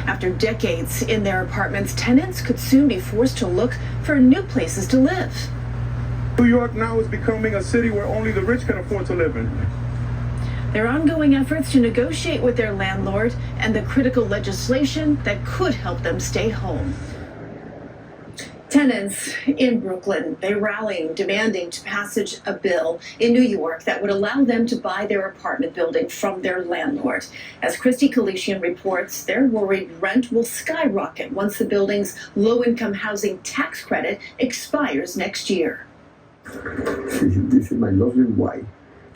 After decades in their apartments, tenants could soon be forced to look for new places to live. New York now is becoming a city where only the rich can afford to live in. Their ongoing efforts to negotiate with their landlord and the critical legislation that could help them stay home. Tenants in Brooklyn, they rallying, demanding to passage a bill in New York that would allow them to buy their apartment building from their landlord. As Kristie Keleshian reports, they're worried rent will skyrocket once the building's low-income housing tax credit expires next year. This is my lovely wife.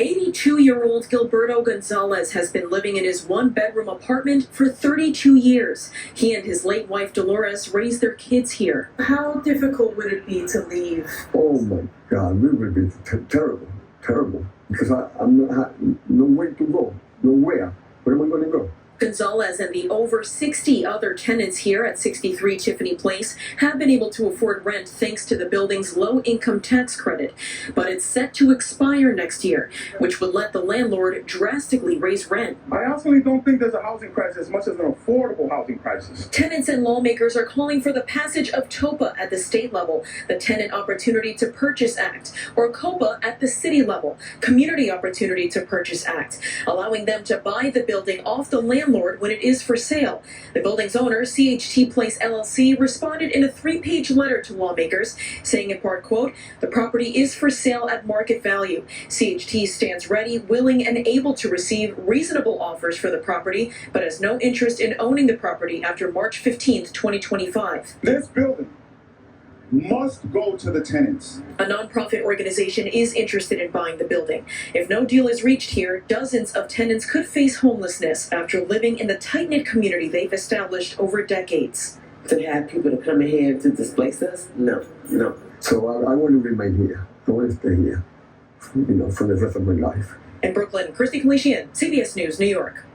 82-year-old Gilberto Gonzalez has been living in his one-bedroom apartment for 32 years. He and his late wife Dolores raised their kids here. How difficult would it be to leave? Oh my God, it would be terrible. Because I'm not nowhere to go, nowhere. Where am I going to go? Gonzalez and the over 60 other tenants here at 63 Tiffany Place have been able to afford rent thanks to the building's low-income tax credit. But it's set to expire next year, which would let the landlord drastically raise rent. I honestly don't think there's a housing crisis as much as an affordable housing crisis. Tenants and lawmakers are calling for the passage of TOPA at the state level, the Tenant Opportunity to Purchase Act, or COPA at the city level, Community Opportunity to Purchase Act, allowing them to buy the building off the landlord when it is for sale. The building's owner, CHT Place LLC, responded in a 3-page letter to lawmakers, saying in part, quote, "The property is for sale at market value. CHT stands ready, willing, and able to receive reasonable offers for the property, but has no interest in owning the property after March 15th, 2025. This building must go to the tenants. A nonprofit organization is interested in buying the building. If no deal is reached here, dozens of tenants could face homelessness after living in the tight-knit community they've established over decades. To have people to come in here to displace us? No. So I want to remain here. I want to stay here, for the rest of my life. In Brooklyn, Kristie Keleshian, CBS News, New York.